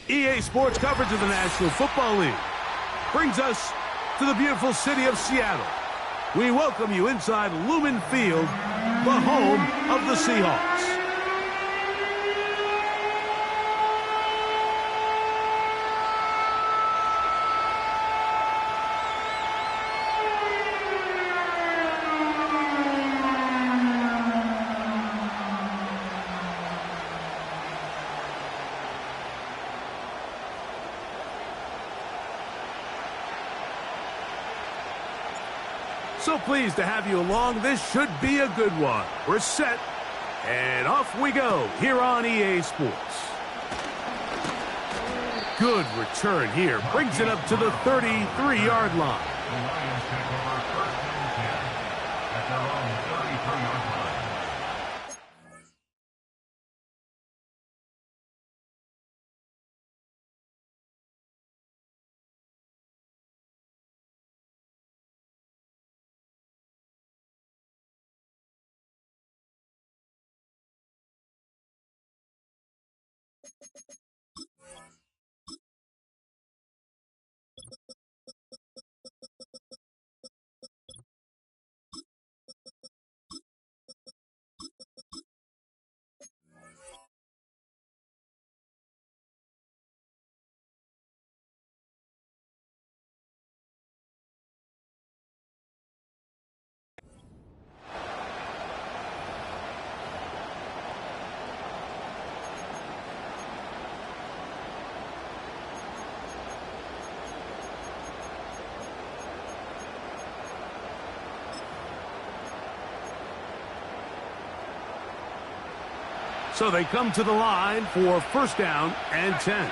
EA Sports coverage of the National Football League brings us to the beautiful city of Seattle. We welcome you inside Lumen Field, the home of the Seahawks. So pleased to have you along. This should be a good one. We're set, and off we go here on EA Sports. Good return here. Brings it up to the 33-yard line. The Lions take over first and 10 at their own 33-yard line. So they come to the line for first down and 10.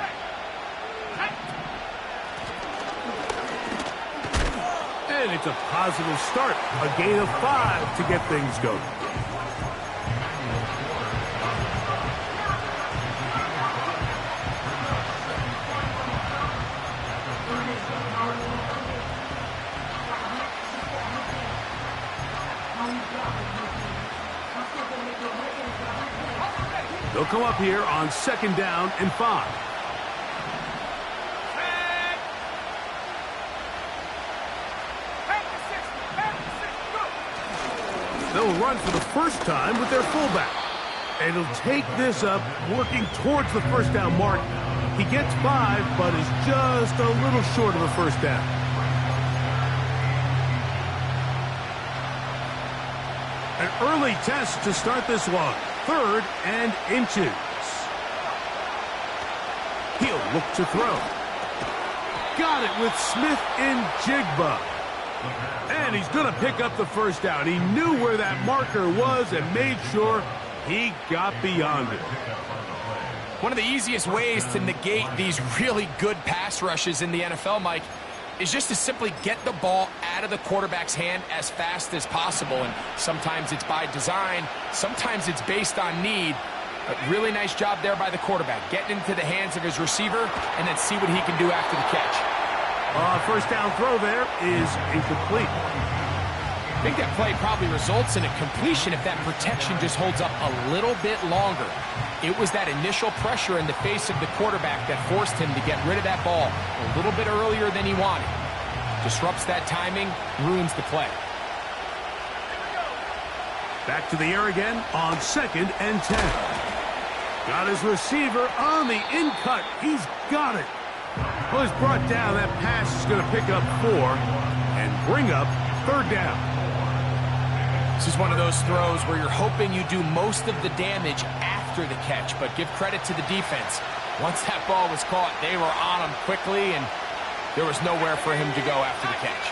And it's a positive start. A gain of 5 to get things going. They'll come up here on second down and 5. They'll run for the first time with their fullback. And he'll take this up, working towards the first down mark. He gets 5, but is just a little short of a first down. An early test to start this one. 3rd and inches. He'll look to throw. Got it with Smith and Jigba. And he's going to pick up the first down. He knew where that marker was and made sure he got beyond it. One of the easiest ways to negate these really good pass rushes in the NFL, Mike, is just to simply get the ball out of the quarterback's hand as fast as possible. And sometimes it's by design, sometimes it's based on need. But really nice job there by the quarterback, getting into the hands of his receiver and then see what he can do after the catch. First down throw there is incomplete. I think that play probably results in a completion if that protection just holds up a little bit longer. It was that initial pressure in the face of the quarterback that forced him to get rid of that ball a little bit earlier than he wanted. Disrupts that timing, ruins the play. Back to the air again on second and 10. Got his receiver on the in-cut. He's got it. Well, he's brought down. That pass is going to pick up 4 and bring up 3rd down. This is one of those throws where you're hoping you do most of the damage after the catch, but give credit to the defense. Once that ball was caught, they were on him quickly, and there was nowhere for him to go after the catch.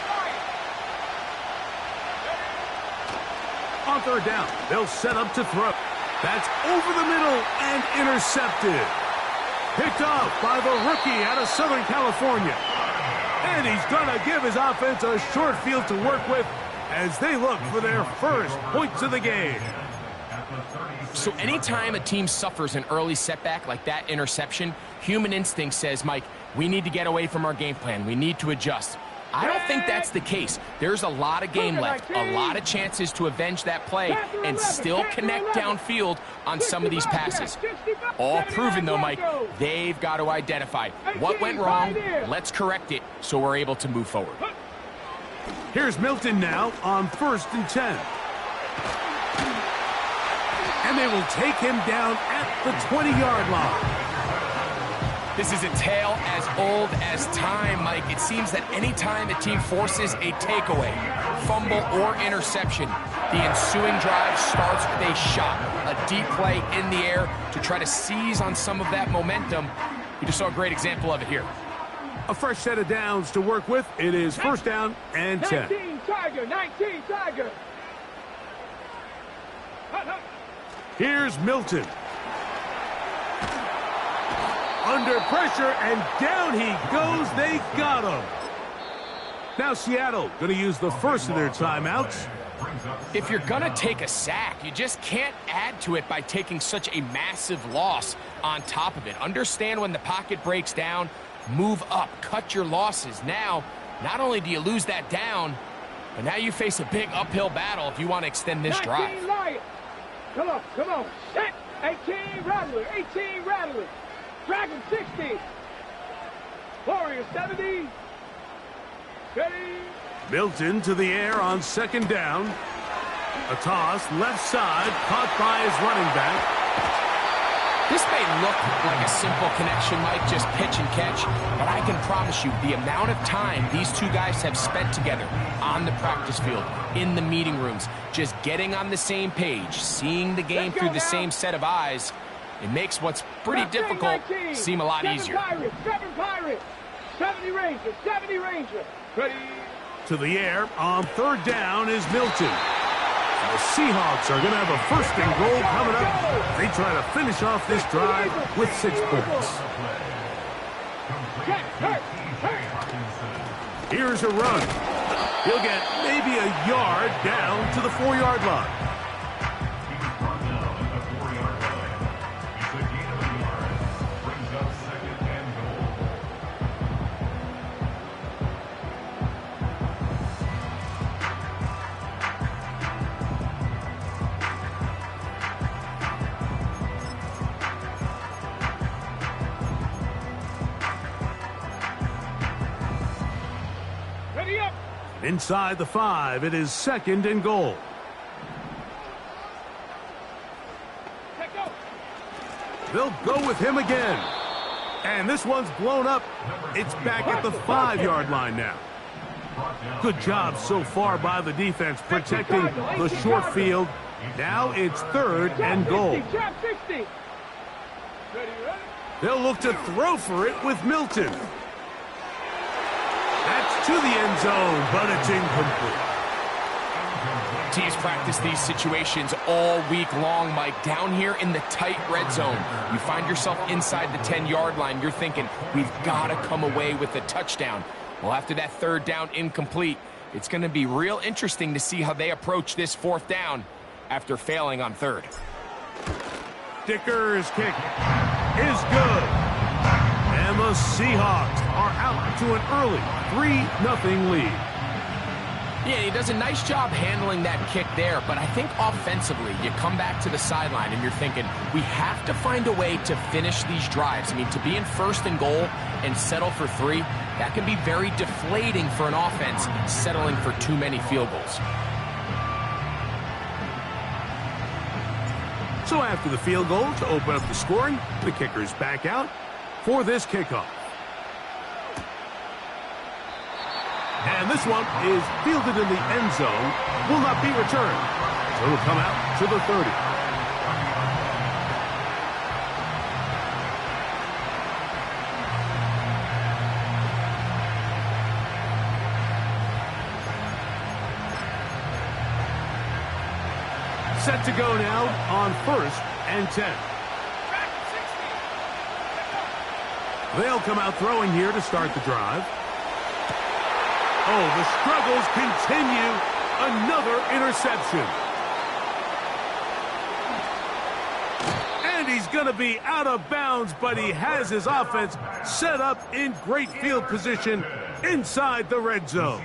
On 3rd down, they'll set up to throw. That's over the middle and intercepted. Picked off by the rookie out of Southern California. And he's going to give his offense a short field to work with as they look for their first points of the game. So anytime a team suffers an early setback like that interception, human instinct says, Mike, we need to get away from our game plan. We need to adjust. I don't think that's the case. There's a lot of game left, a lot of chances to avenge that play and still connect downfield on some of these passes. All proven, though, Mike, they've got to identify what went wrong. Let's correct it so we're able to move forward. Here's Milton now on 1st and 10. And they will take him down at the 20-yard line. This is a tale as old as time, Mike. It seems that any time a team forces a takeaway, fumble, or interception, the ensuing drive starts with a shot, a deep play in the air to try to seize on some of that momentum. We just saw a great example of it here. A fresh set of downs to work with. It is 1st down and 10. 19 Tiger, 19 Tiger. Here's Milton. Under pressure, and down he goes. They got him. Now Seattle going to use the first of their timeouts. If you're going to take a sack, you just can't add to it by taking such a massive loss on top of it. Understand when the pocket breaks down, move up, cut your losses. Now, not only do you lose that down, but now you face a big uphill battle if you want to extend this drive. Lions. Come on. Set. 18 Rattler, 18 Rattler. Dragon 60. Warrior 70. Ready. Milton to the air on 2nd down. A toss, left side, caught by his running back. This may look like a simple connection, Mike, just pitch and catch, but I can promise you the amount of time these two guys have spent together on the practice field, in the meeting rooms, just getting on the same page, seeing the game through the same set of eyes, it makes what's pretty difficult seem a lot easier. 7 Pirates, 70 Ranger, 70 Ranger. Ready. To the air on 3rd down is Milton. The Seahawks are going to have a 1st and goal coming up. They try to finish off this drive with 6 points. Here's a run. He'll get maybe a yard down to the 4-yard line. Inside the 5, it is 2nd and goal. They'll go with him again. And this one's blown up. It's back at the 5-yard line now. Good job so far by the defense protecting the short field. Now it's 3rd and goal. They'll look to throw for it with Milton. That's to the end zone, but it's incomplete. Teams practice these situations all week long, Mike. Down here in the tight red zone, you find yourself inside the 10-yard line. You're thinking, we've got to come away with a touchdown. Well, after that 3rd down incomplete, it's going to be real interesting to see how they approach this 4th down after failing on 3rd. Dicker's kick is good. And the Seahawks are out to an early 3-0 lead. Yeah, he does a nice job handling that kick there, but I think offensively, you come back to the sideline and you're thinking, we have to find a way to finish these drives. I mean, to be in 1st and goal and settle for 3, that can be very deflating for an offense settling for too many field goals. So after the field goal to open up the scoring, the kicker's back out for this kickoff. And this one is fielded in the end zone, will not be returned. So it'll come out to the 30. Set to go now on 1st and 10. They'll come out throwing here to start the drive. Oh, the struggles continue. Another interception. And he's going to be out of bounds, but he has his offense set up in great field position inside the red zone.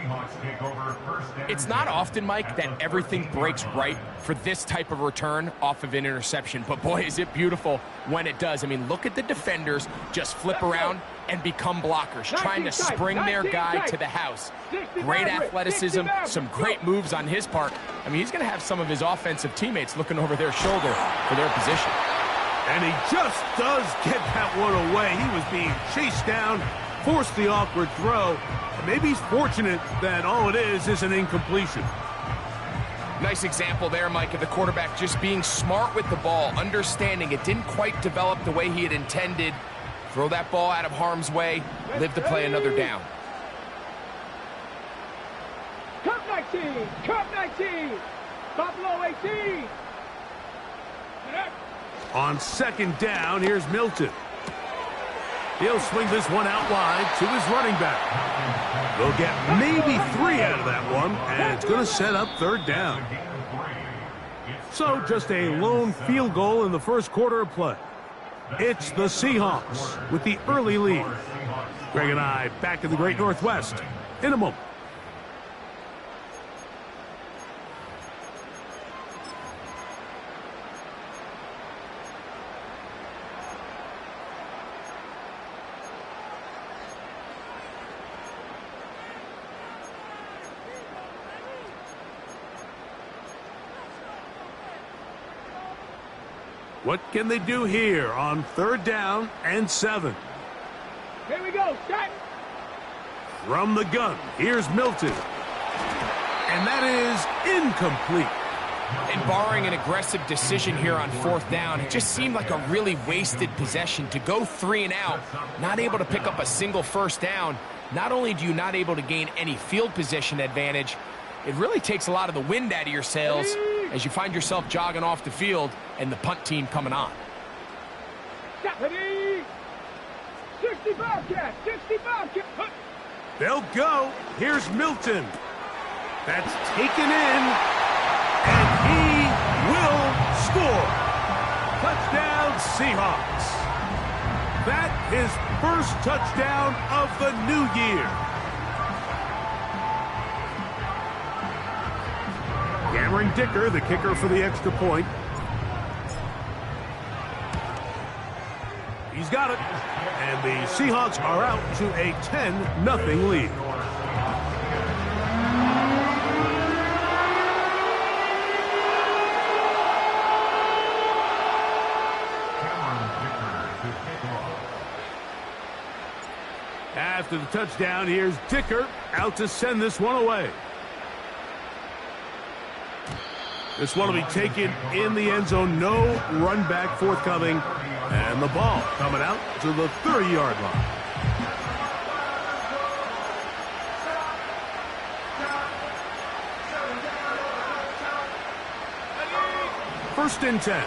It's not often, Mike, that everything breaks right for this type of return off of an interception. But, boy, is it beautiful when it does. I mean, look at the defenders just flip around and become blockers, trying to spring their guy to the house. Great athleticism, some great moves on his part. I mean, he's going to have some of his offensive teammates looking over their shoulder for their position. And he just does get that one away. He was being chased down, forced the awkward throw. Maybe he's fortunate that all it is an incompletion. Nice example there, Mike, of the quarterback just being smart with the ball, understanding it didn't quite develop the way he had intended. Throw that ball out of harm's way, live to play another down. Cup 19, Cup 19, Buffalo 18. On second down, here's Milton. He'll swing this one out wide to his running back. They'll get maybe 3 out of that one, and it's going to set up third down. So just a lone field goal in the first quarter of play. It's the Seahawks with the early lead. Greg and I back in the Great Northwest in a moment. What can they do here on third down and 7? Here we go, set. From the gun, here's Milton. And that is incomplete. And barring an aggressive decision here on fourth down, it just seemed like a really wasted possession to go 3 and out, not able to pick up a single first down. Not only do you not able to gain any field position advantage, it really takes a lot of the wind out of your sails as you find yourself jogging off the field and the punt team coming on. 65 cat, 65 cat. They'll go. Here's Milton. That's taken in, and he will score. Touchdown, Seahawks. That his first touchdown of the new year. Cameron Dicker, the kicker for the extra point. He's got it. And the Seahawks are out to a 10-0 lead. After the touchdown, here's Dicker out to send this one away. This one will be taken in the end zone. No run back forthcoming. And the ball coming out to the 30-yard line. First and 10.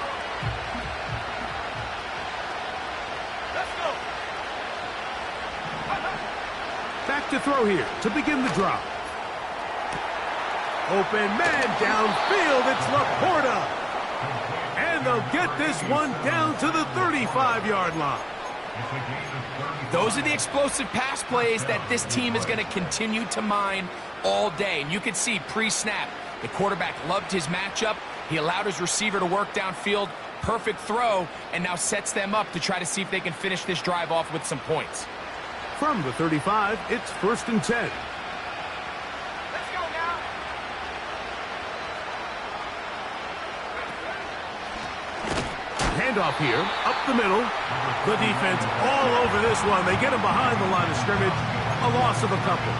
Let's go. Back to throw here to begin the drive. Open man downfield. It's Laporta. And they'll get this one down to the 35-yard line. Those are the explosive pass plays that this team is going to continue to mine all day. And you can see pre-snap, the quarterback loved his matchup. He allowed his receiver to work downfield. Perfect throw, and now sets them up to try to see if they can finish this drive off with some points. From the 35, it's first and 10. Handoff here, up the middle. The defense all over this one. They get him behind the line of scrimmage. A loss of a couple.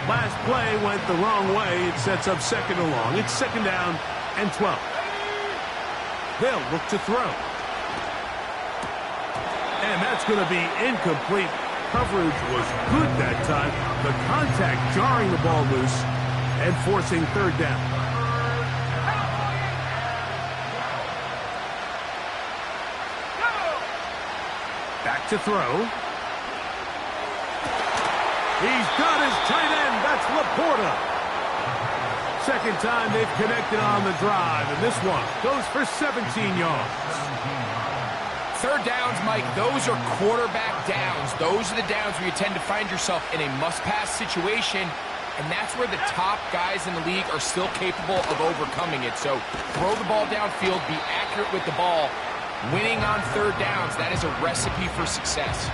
Last play went the wrong way. It sets up second and long. It's second down and 12. They'll look to throw. And that's going to be incomplete. Coverage was good that time. The contact jarring the ball loose and forcing third down. Back to throw. He's got his tight end. That's Laporta. Second time they've connected on the drive, and this one goes for 17 yards. Third downs, Mike, those are quarterback downs. Those are the downs where you tend to find yourself in a must-pass situation, and that's where the top guys in the league are still capable of overcoming it. So throw the ball downfield, be accurate with the ball. Winning on third downs, that is a recipe for success.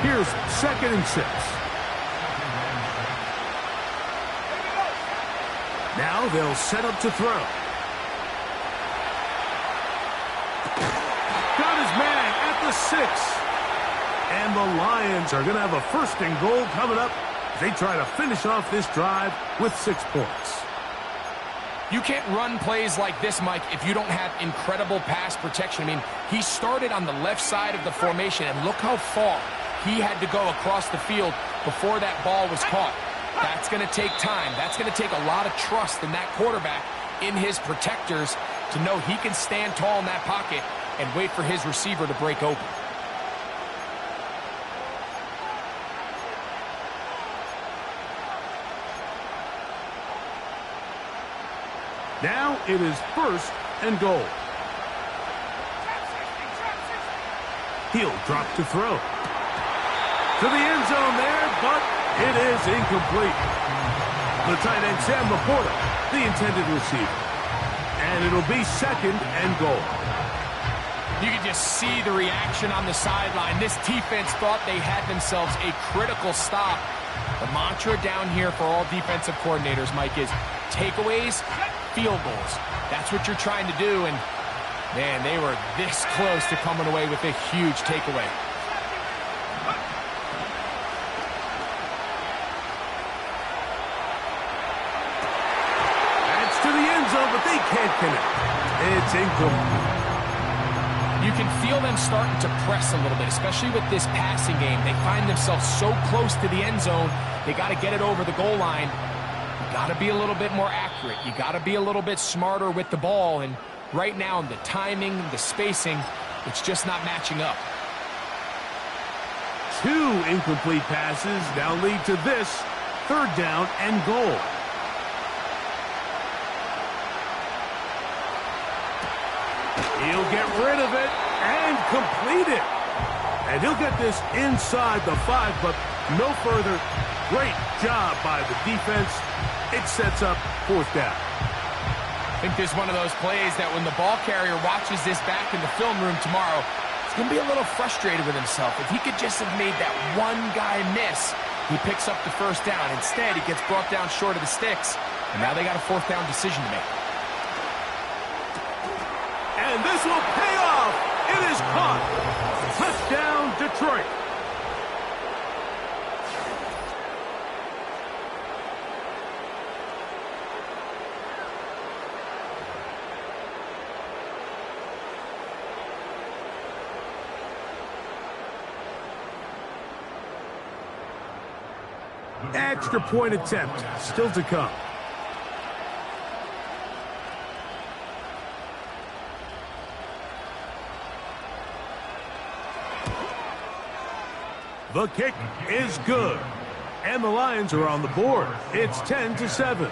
Here's 2nd and 6. Now they'll set up to throw. Got his man at the 6. And the Lions are going to have a 1st and goal coming up. They try to finish off this drive with 6 points. You can't run plays like this, Mike, if you don't have incredible pass protection. I mean, he started on the left side of the formation, and look how far he had to go across the field before that ball was caught. That's going to take time. That's going to take a lot of trust in that quarterback, in his protectors, to know he can stand tall in that pocket and wait for his receiver to break open. Now it is 1st and goal. He'll drop to throw. To the end zone there, but it is incomplete. The tight end, Sam Laporta, the intended receiver. And it'll be 2nd and goal. You can just see the reaction on the sideline. This defense thought they had themselves a critical stop. The mantra down here for all defensive coordinators, Mike, is takeaways, field goals. That's what you're trying to do, and man, they were this close to coming away with a huge takeaway. That's to the end zone, but they can't connect. It's incomplete. You can feel them starting to press a little bit, especially with this passing game. They find themselves so close to the end zone, they got to get it over the goal line. You got to be a little bit more accurate. You got to be a little bit smarter with the ball, and right now, the timing, the spacing, it's just not matching up. 2 incomplete passes now lead to this 3rd down and goal. He'll get rid of it and complete it. And he'll get this inside the 5, but no further. Great job by the defense. It sets up 4th down. I think this is one of those plays that when the ball carrier watches this back in the film room tomorrow, he's going to be a little frustrated with himself. If he could just have made that one guy miss, he picks up the 1st down. Instead, he gets brought down short of the sticks, and now they got a 4th down decision to make. And this will pay off. It is caught. Touchdown, Detroit. Extra point attempt still to come. The kick is good. And the Lions are on the board. It's 10-7.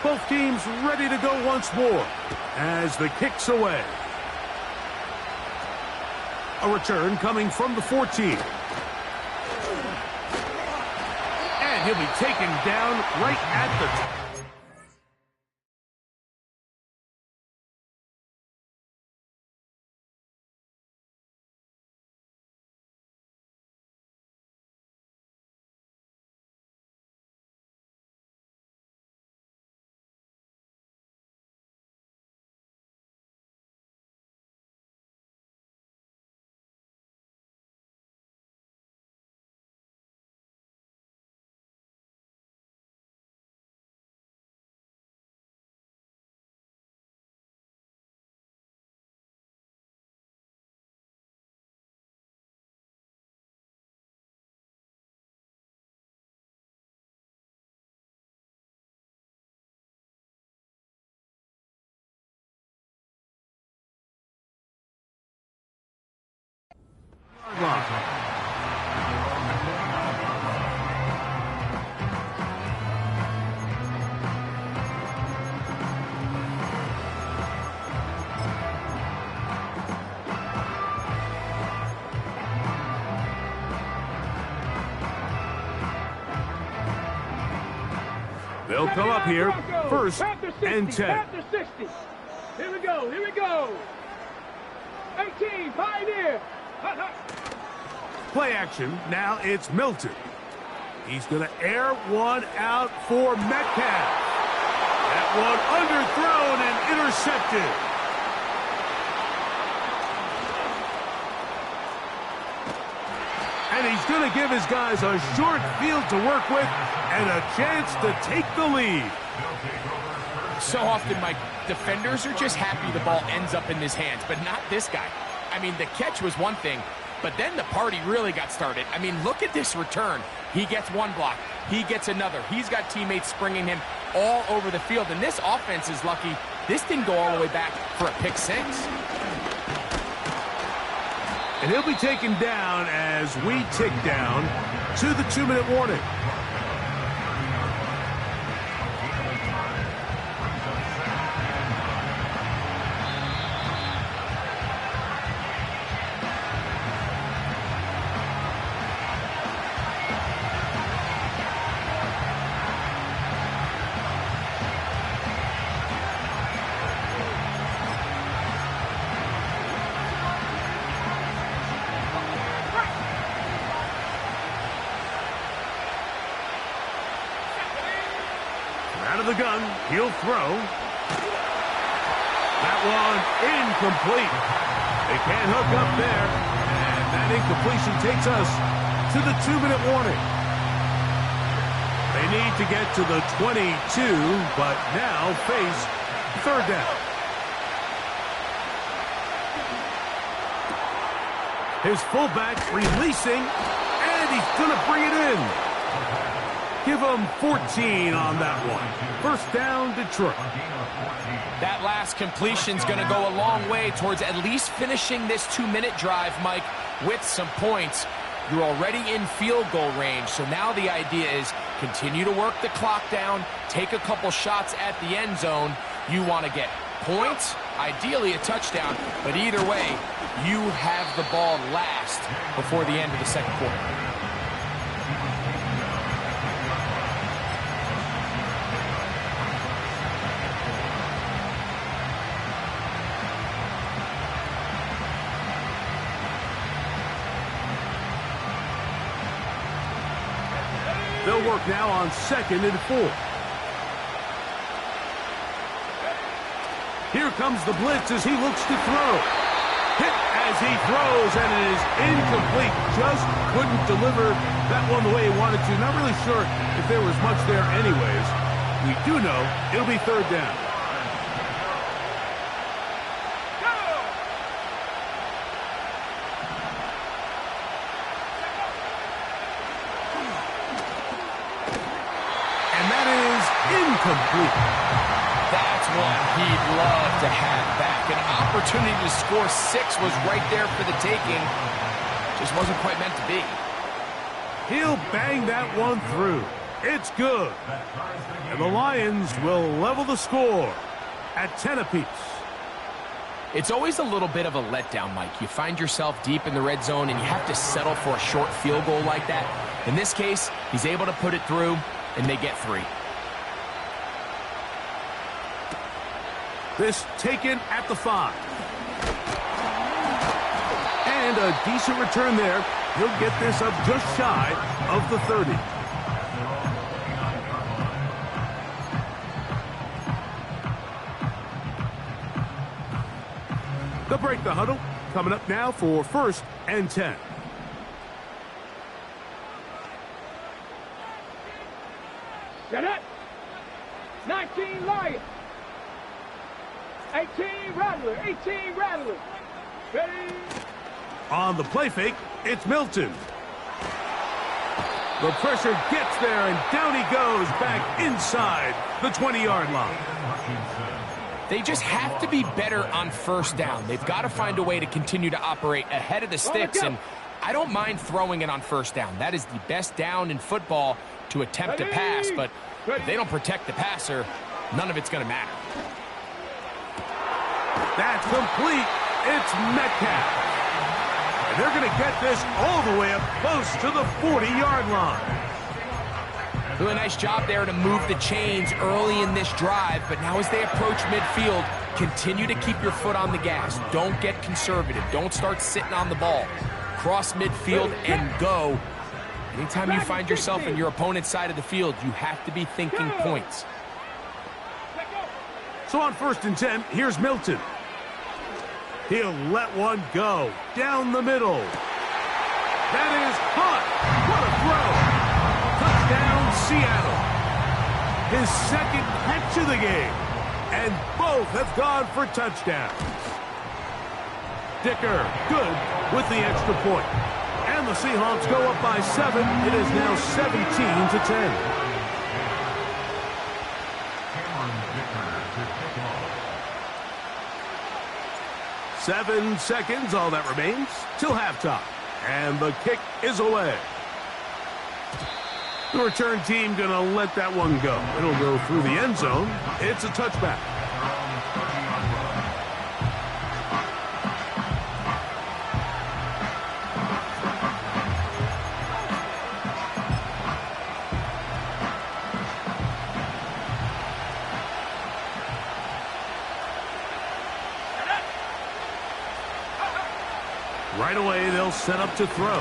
Both teams ready to go once more as the kick's away. A return coming from the 14. And he'll be taken down right at the top. They'll come up here, first and 10. After 60. Here we go, here we go. 18, Pioneer. Play action. Now it's Milton. He's going to air one out for Metcalf. That one underthrown and intercepted. And he's going to give his guys a short field to work with and a chance to take the lead. So often, Mike, defenders are just happy the ball ends up in his hands, but not this guy. I mean, the catch was one thing, but then the party really got started. I mean, look at this return. He gets one block. He gets another. He's got teammates springing him all over the field, and this offense is lucky. This didn't go all the way back for a pick six. And he'll be taken down as we tick down to the 2-minute warning. Out of the gun, he'll throw. That one incomplete. They can't hook up there. And that incompletion takes us to the 2-minute warning. They need to get to the 22, but now face third down. His fullback releasing, and he's going to bring it in. Give him 14 on that one. First down, Detroit. That last completion's going to go a long way towards at least finishing this 2-minute drive, Mike, with some points. You're already in field goal range, so now the idea is continue to work the clock down, take a couple shots at the end zone. You want to get points, ideally a touchdown, but either way, you have the ball last before the end of the second quarter. They'll work now on 2nd and 4. Here comes the blitz as he looks to throw. Hit as he throws, and it is incomplete. Just couldn't deliver that one the way he wanted to. Not really sure if there was much there anyways. We do know it'll be third down. Incomplete. That's one he'd love to have back. An opportunity to score 6 was right there for the taking. Just wasn't quite meant to be. He'll bang that one through. It's good. And the Lions will level the score at 10 apiece. It's always a little bit of a letdown, Mike. You find yourself deep in the red zone and you have to settle for a short field goal like that. In this case, he's able to put it through, and they get 3. This taken at the 5. And a decent return there. He'll get this up just shy of the 30. They'll break the huddle. Coming up now for 1st and 10. Set it. 19 Lions. 18 Rattler. 18 Rattler. Ready. On the play fake, it's Milton. The pressure gets there, and down he goes back inside the 20-yard line. They just have to be better on first down. They've got to find a way to continue to operate ahead of the sticks, and I don't mind throwing it on first down. That is the best down in football to attempt to pass, but if they don't protect the passer, none of it's going to matter. That's complete. It's Metcalf. And they're going to get this all the way up close to the 40-yard line. Really nice job there to move the chains early in this drive, but now as they approach midfield, continue to keep your foot on the gas. Don't get conservative. Don't start sitting on the ball. Cross midfield and go. Anytime you find yourself in your opponent's side of the field, you have to be thinking points. So on 1st and 10, here's Milton. He'll let one go down the middle. That is caught. What a throw. Touchdown, Seattle. His second catch of the game. And both have gone for touchdowns. Dicker, good with the extra point. And the Seahawks go up by 7. It is now 17-10. 7 seconds, all that remains, till halftime. And the kick is away. The return team going to let that one go. It'll go through the end zone. It's a touchback. Right away, they'll set up to throw.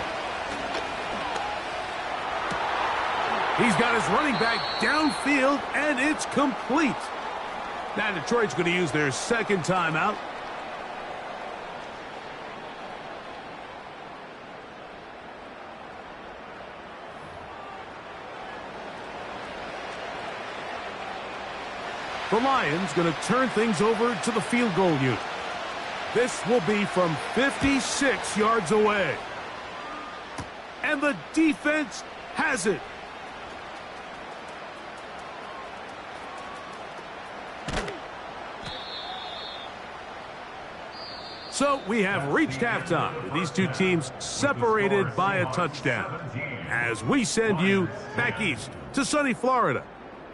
He's got his running back downfield, and it's complete. Now Detroit's going to use their second timeout. The Lions going to turn things over to the field goal unit. This will be from 56 yards away. And the defense has it. So we have reached halftime, with these two teams separated by a touchdown. As we send you back east to sunny Florida.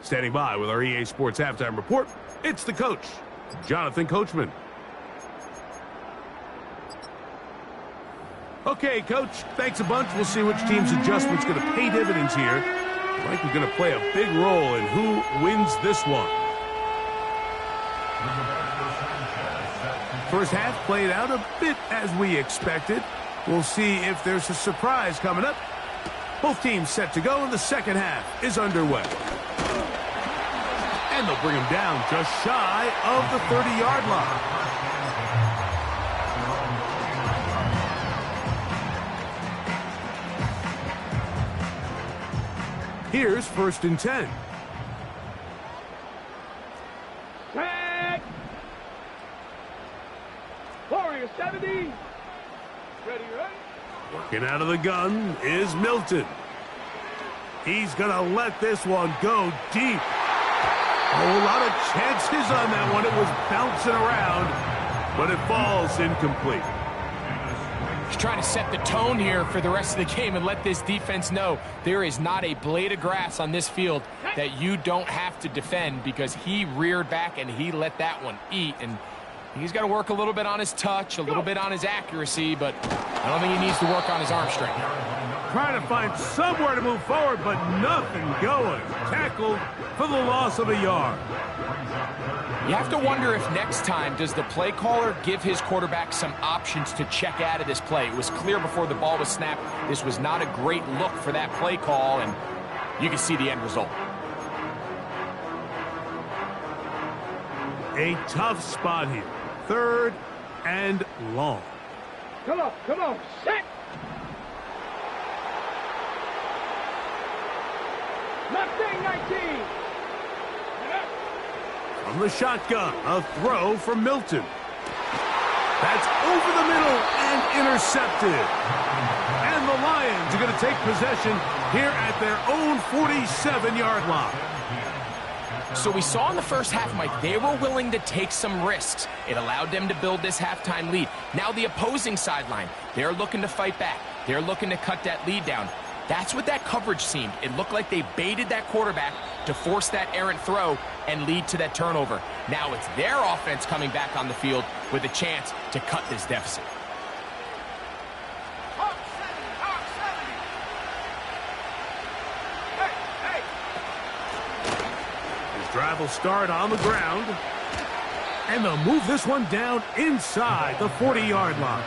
Standing by with our EA Sports Halftime Report, it's the coach, Jonathan Coachman. Okay, Coach, thanks a bunch. We'll see which team's adjustment's going to pay dividends here. I think we're going to play a big role in who wins this one. First half played out a bit as we expected. We'll see if there's a surprise coming up. Both teams set to go, and the second half is underway. And they'll bring him down just shy of the 30-yard line. Here's 1st and 10. Tag! Warrior 70. Ready, ready? Working out of the gun is Milton. He's going to let this one go deep. A whole lot of chances on that one. It was bouncing around, but it falls incomplete. He's trying to set the tone here for the rest of the game and let this defense know there is not a blade of grass on this field that you don't have to defend, because he reared back and he let that one eat. And he's got to work a little bit on his touch, a little bit on his accuracy, but I don't think he needs to work on his arm strength. Trying to find somewhere to move forward, but nothing going. Tackled for the loss of a yard. You have to wonder if next time, does the play caller give his quarterback some options to check out of this play? It was clear before the ball was snapped, this was not a great look for that play call, and you can see the end result. A tough spot here. 3rd and long. Come on, set! Mustang 19! From the shotgun, a throw from Milton. That's over the middle and intercepted. And the Lions are going to take possession here at their own 47-yard line. So we saw in the first half, Mike, they were willing to take some risks. It allowed them to build this halftime lead. Now the opposing sideline, they're looking to fight back. They're looking to cut that lead down. That's what that coverage seemed. It looked like they baited that quarterback to force that errant throw and lead to that turnover. Now it's their offense coming back on the field with a chance to cut this deficit. Drive will start on the ground. And they'll move this one down inside the 40-yard line.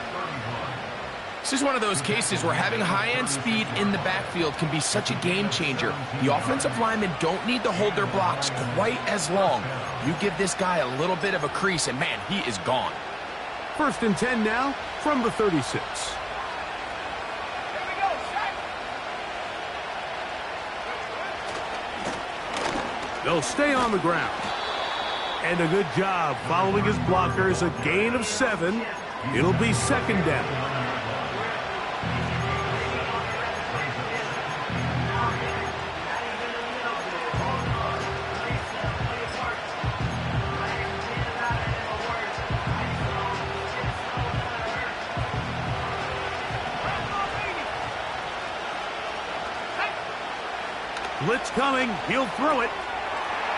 This is one of those cases where having high-end speed in the backfield can be such a game changer. The offensive linemen don't need to hold their blocks quite as long. You give this guy a little bit of a crease, and man, he is gone. 1st and 10 now from the 36. They'll stay on the ground. And a good job following his blockers, a gain of 7. It'll be 2nd down. Blitz coming. He'll throw it.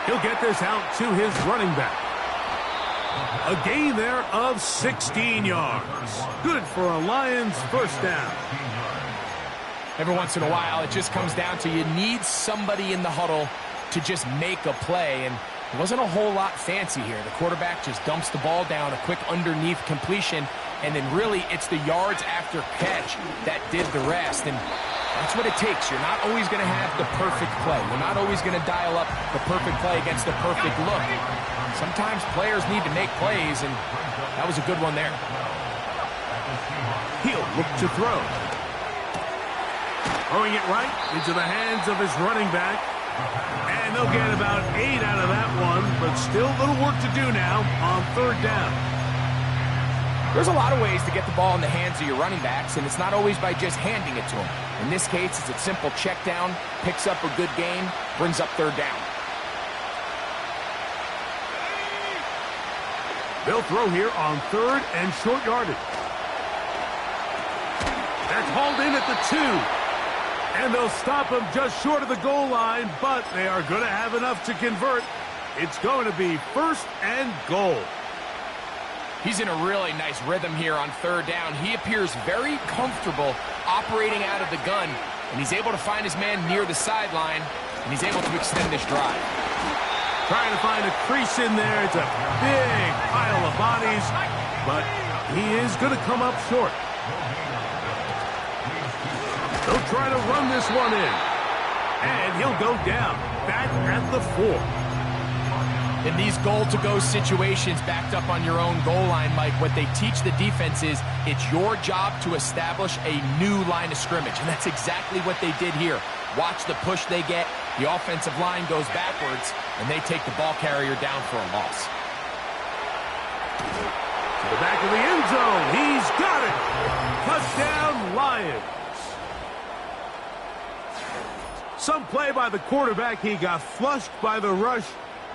He'll get this out to his running back. A gain there of 16 yards. Good for a Lions 1st down. Every once in a while, it just comes down to you need somebody in the huddle to just make a play. And it wasn't a whole lot fancy here. The quarterback just dumps the ball down, a quick underneath completion, and then really it's the yards after catch that did the rest. And that's what it takes. You're not always going to have the perfect play. You're not always going to dial up the perfect play against the perfect look. Sometimes players need to make plays, and that was a good one there. He'll look to throw. Throwing it right into the hands of his running back. And they'll get about 8 out of that one, but still a little work to do now on 3rd down. There's a lot of ways to get the ball in the hands of your running backs, and it's not always by just handing it to them. In this case, it's a simple check down, picks up a good gain, brings up 3rd down. They'll throw here on 3rd and short yardage. That's hauled in at the 2. And they'll stop him just short of the goal line, but they are going to have enough to convert. It's going to be 1st and goal. He's in a really nice rhythm here on 3rd down. He appears very comfortable operating out of the gun, and he's able to find his man near the sideline, and he's able to extend this drive. Trying to find a crease in there. It's a big pile of bodies, but he is going to come up short. They'll try to run this one in, and he'll go down back at the 4. In these goal-to-go situations backed up on your own goal line, Mike, what they teach the defense is it's your job to establish a new line of scrimmage, and that's exactly what they did here. Watch the push they get. The offensive line goes backwards, and they take the ball carrier down for a loss. To the back of the end zone. He's got it. Touchdown, Lions. Some play by the quarterback. He got flushed by the rush,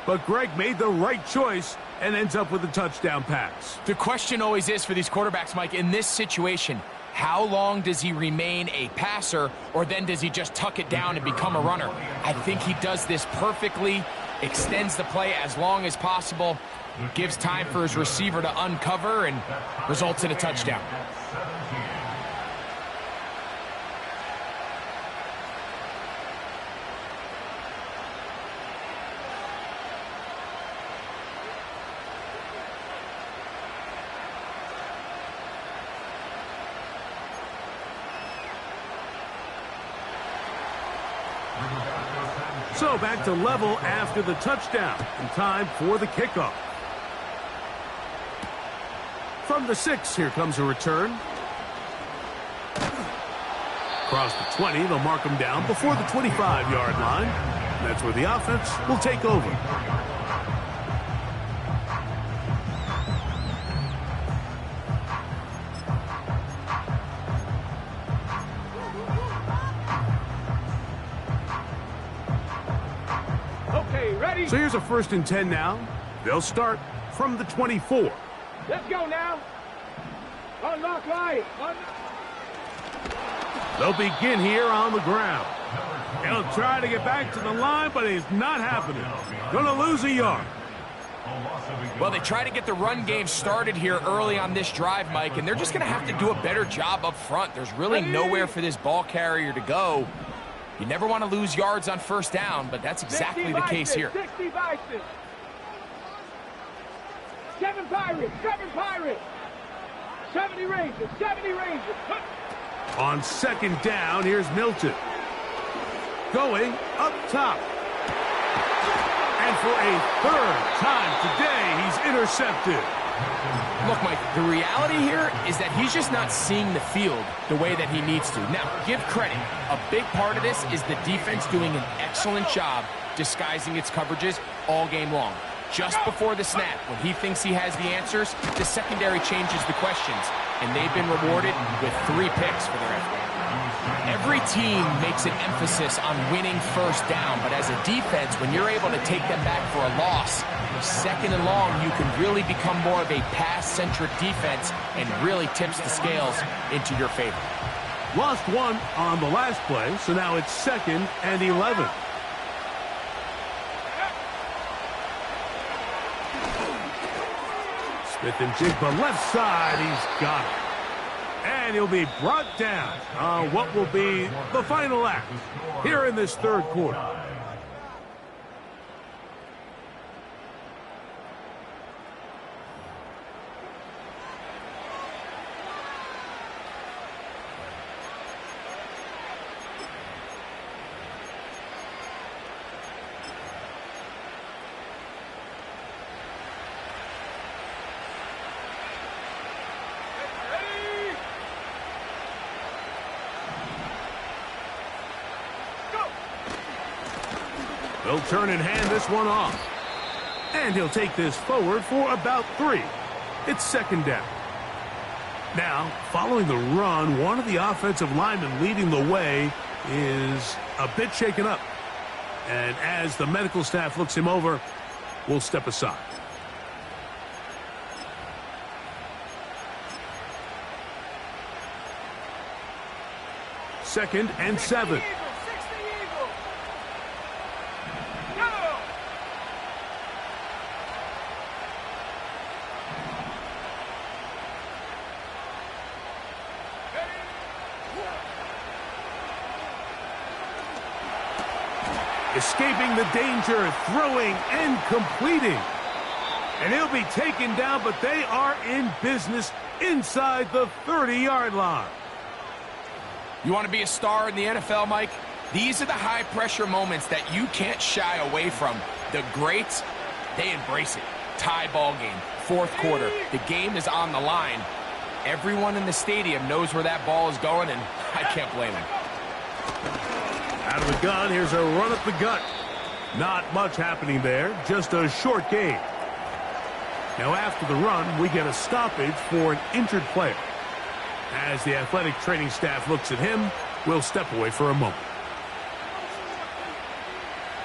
but Greg made the right choice and ends up with a touchdown pass. The question always is for these quarterbacks, Mike, in this situation, how long does he remain a passer, or then does he just tuck it down and become a runner? I think he does this perfectly, extends the play as long as possible, gives time for his receiver to uncover, and results in a touchdown. So back to level after the touchdown, and time for the kickoff. From the 6, here comes a return. Across the 20, they'll mark him down before the 25-yard line. And that's where the offense will take over. So here's a 1st and 10 now. They'll start from the 24. Let's go now. Unlock line. They'll begin here on the ground. He'll try to get back to the line, but it's not happening. Gonna lose a yard. Well, they try to get the run game started here early on this drive, Mike, and they're just going to have to do a better job up front. There's really nowhere for this ball carrier to go. You never want to lose yards on first down, but that's exactly the case here. 60 Vices. 7 Pirates. 7 Pirates. 70 Rangers. 70 Rangers. On second down, here's Milton. Going up top. And for a third time today, he's intercepted. Look, Mike, the reality here is that he's just not seeing the field the way that he needs to. Now, give credit. A big part of this is the defense doing an excellent job disguising its coverages all game long. Just before the snap, when he thinks he has the answers, the secondary changes the questions, and they've been rewarded with 3 picks for their effort. Every team makes an emphasis on winning first down, but as a defense, when you're able to take them back for a loss, second and long, you can really become more of a pass-centric defense and really tips the scales into your favor. Lost 1 on the last play, so now it's 2nd and 11. Smith and Jigba left side, he's got it. And he'll be brought down on what will be the final act here in this third quarter. He'll turn and hand this one off. And he'll take this forward for about 3. It's 2nd down. Now, following the run, one of the offensive linemen leading the way is a bit shaken up. And as the medical staff looks him over, we'll step aside. Second and 7. Escaping the danger, throwing and completing. And he'll be taken down, but they are in business inside the 30-yard line. You want to be a star in the NFL, Mike? These are the high-pressure moments that you can't shy away from. The greats, they embrace it. Tie ball game, 4th quarter. The game is on the line. Everyone in the stadium knows where that ball is going, and I can't blame them. Out of the gun, here's a run up the gut. Not much happening there, just a short gain. Now after the run, we get a stoppage for an injured player. As the athletic training staff looks at him, we'll step away for a moment.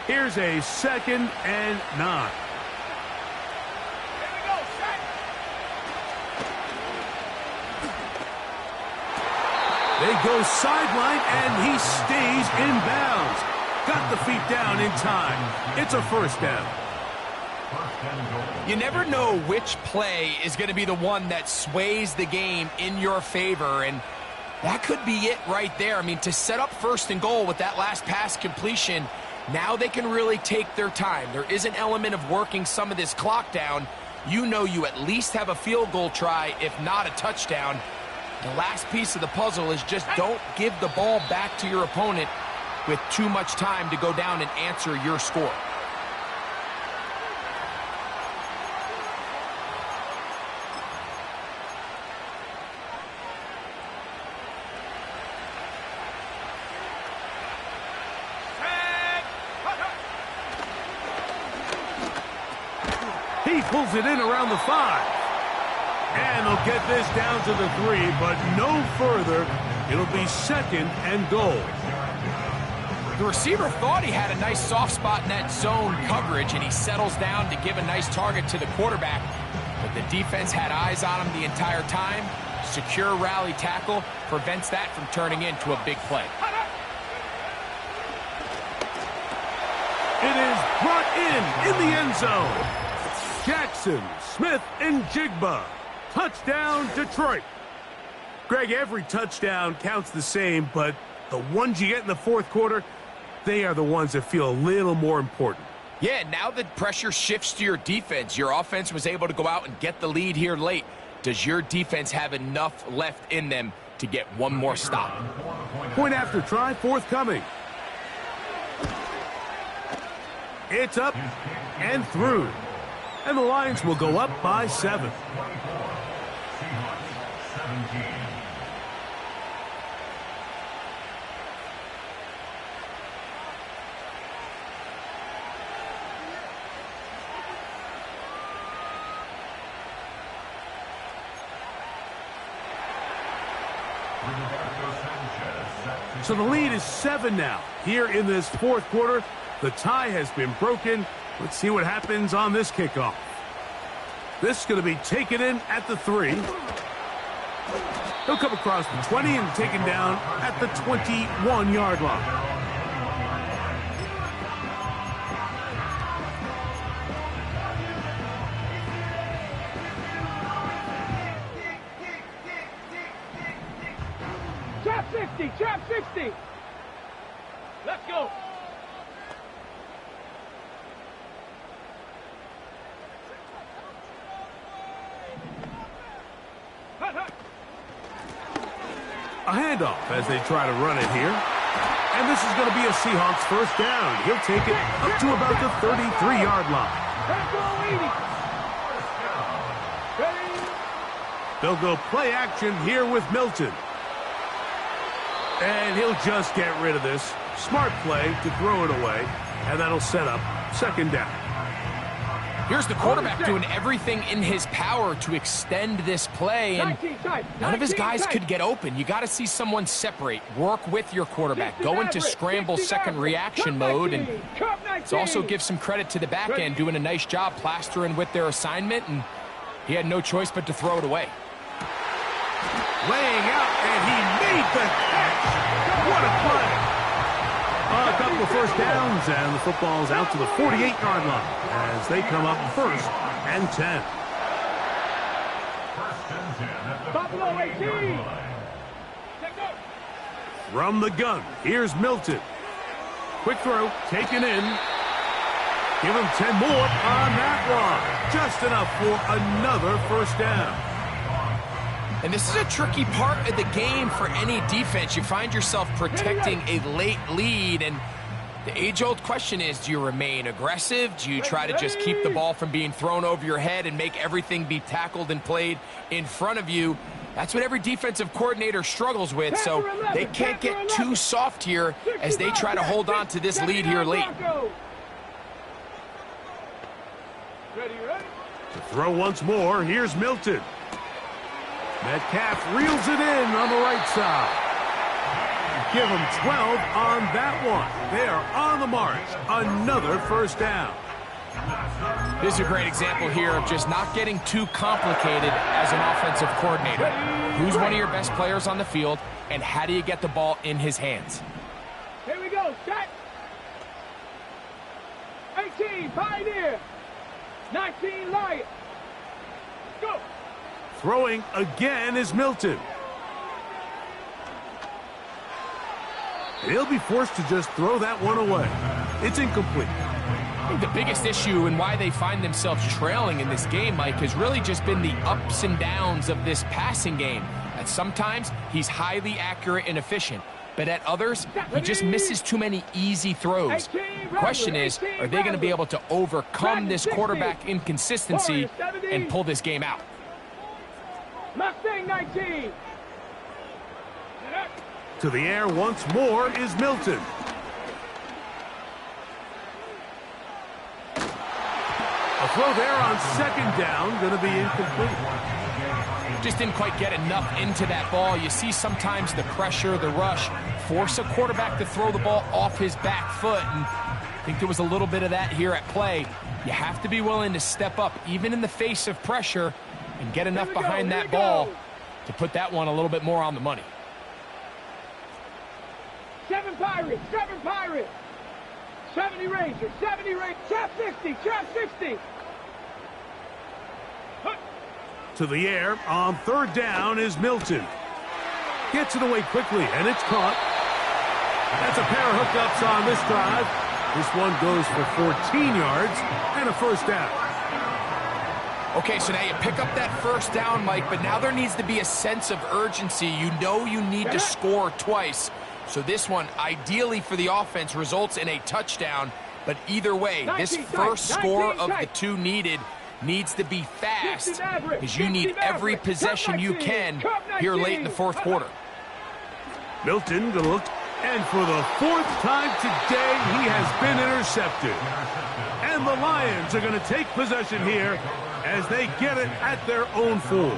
Here's a 2nd and 9. They go sideline, and he stays in bounds. Got the feet down in time. It's a 1st down. You never know which play is going to be the one that sways the game in your favor, and that could be it right there. I mean, to set up 1st and goal with that last pass completion, now they can really take their time. There is an element of working some of this clock down. You know you at least have a field goal try, if not a touchdown. The last piece of the puzzle is just don't give the ball back to your opponent with too much time to go down and answer your score. He pulls it in around the 5. And they'll get this down to the 3, but no further. It'll be 2nd and goal. The receiver thought he had a nice soft spot in that zone coverage, and he settles down to give a nice target to the quarterback. But the defense had eyes on him the entire time. Secure rally tackle prevents that from turning into a big play. It is brought in the end zone. Jackson, Smith, and Jigba. Touchdown, Detroit. Greg, every touchdown counts the same, but the ones you get in the 4th quarter, they are the ones that feel a little more important. Yeah, now the pressure shifts to your defense. Your offense was able to go out and get the lead here late. Does your defense have enough left in them to get one more stop? Point after try forthcoming. It's up and through. And the Lions will go up by 7. Seahawks 17. So the lead is 7 now. Here in this fourth quarter, the tie has been broken. Let's see what happens on this kickoff. This is going to be taken in at the 3. He'll come across the 20 and taken down at the 21-yard line. Trap 60. Let's go. A handoff as they try to run it here. And this is going to be a Seahawks first down. He'll take it up to about the 33-yard line. They'll go play action here with Milton. And he'll just get rid of this. Smart play to throw it away. And that'll set up second down. Here's the quarterback doing everything in his power to extend this play, and none of his guys could get open. You got to see someone separate, work with your quarterback, go into scramble second reaction mode, and let's also give some credit to the back end doing a nice job plastering with their assignment, and he had no choice but to throw it away. Laying out, and he made the catch. What a play. A couple of first downs, and the football's out to the 48-yard line as they come up first and 10. Buffalo 18. From the gun, here's Milton. Quick throw, taken in. Give him 10 more on that one. Just enough for another first down. And this is a tricky part of the game for any defense. You find yourself protecting a late lead, and the age-old question is, do you remain aggressive? Do you try to just keep the ball from being thrown over your head and make everything be tackled and played in front of you? That's what every defensive coordinator struggles with, so they can't get too soft here as they try to hold on to this lead here late. To throw once more, here's Milton. Metcalf reels it in on the right side. Give him 12 on that one. They are on the march. Another first down. This is a great example here of just not getting too complicated as an offensive coordinator. Who's one of your best players on the field, and how do you get the ball in his hands? Here we go. Set. 18, Pioneer. 19, Lions. Go. Throwing again is Milton. He'll be forced to just throw that one away. It's incomplete. I think the biggest issue and why they find themselves trailing in this game, Mike, has really just been the ups and downs of this passing game. At sometimes, he's highly accurate and efficient, but at others, he just misses too many easy throws. The question is, are they going to be able to overcome this quarterback inconsistency and pull this game out? Mustang 19. To the air once more is Milton. A throw there on second down, going to be incomplete. Just didn't quite get enough into that ball. You see sometimes the pressure, the rush, force a quarterback to throw the ball off his back foot, and I think there was a little bit of that here at play. You have to be willing to step up, even in the face of pressure, and get enough behind that ball to put that one a little bit more on the money. 7 Pirates, 7 Pirates. 70 Rangers, 70 Rangers. Trap 60, trap 60. To the air on third down is Milton. Gets it away quickly, and it's caught. That's a pair of hookups on this drive. This one goes for 14 yards and a first down. Okay, so now you pick up that first down, Mike, but now there needs to be a sense of urgency. You know you need to score twice. So this one, ideally for the offense, results in a touchdown. But either way, this first score of the two needed needs to be fast, because you need every possession you can here late in the fourth quarter. Milton gonna look, and for the fourth time today, he has been intercepted. And the Lions are gonna take possession here as they get it at their own 4. All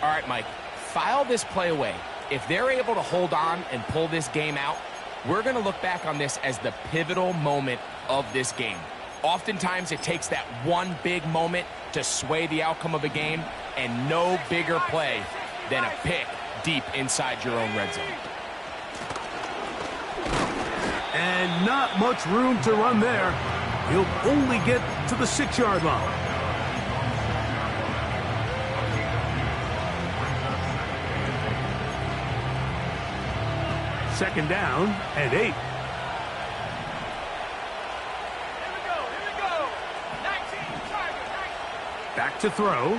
right, Mike, file this play away. If they're able to hold on and pull this game out, we're going to look back on this as the pivotal moment of this game. Oftentimes, it takes that one big moment to sway the outcome of a game, and no bigger play than a pick deep inside your own red zone. And not much room to run there. He'll only get to the 6-yard line. Second down and 8. Here we go. 19, Back to throw.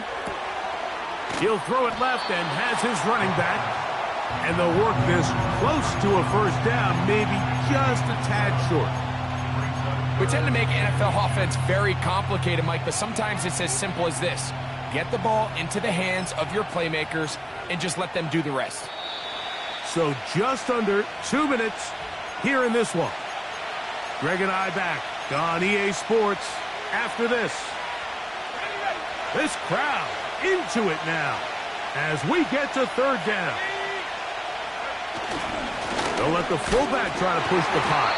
He'll throw it left and has his running back. And they'll work this close to a first down, maybe just a tad short. We tend to make NFL offense very complicated, Mike, but sometimes it's as simple as this. Get the ball into the hands of your playmakers and just let them do the rest. So just under 2 minutes here in this one. Greg and I back on EA Sports after this. This crowd into it now as we get to third down. They'll let the fullback try to push the pot.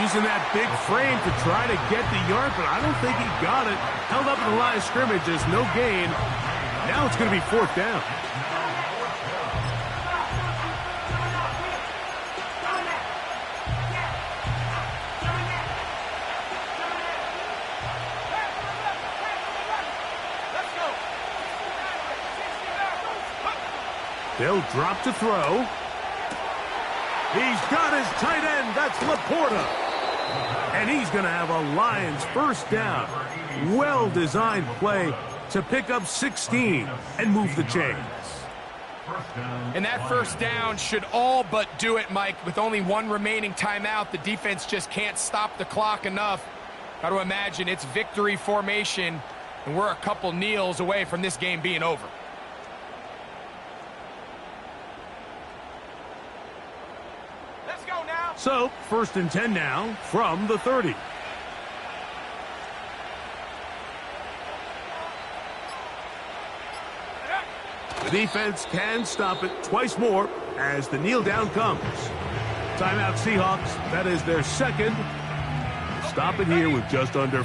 Using that big frame to try to get the yard, but I don't think he got it. Held up in the line of scrimmage, there's no gain. Now it's going to be fourth down. They'll drop to throw. He's got his tight end. That's Laporta. And he's going to have a Lions first down. Well-designed play to pick up 16 and move the chains. And that first down should all but do it, Mike. With only one remaining timeout, the defense just can't stop the clock enough. Got to imagine it's victory formation, and we're a couple kneels away from this game being over. So, first and 10 now from the 30. The defense can stop it twice more as the kneel down comes. Timeout Seahawks. That is their second. Stop it here with just under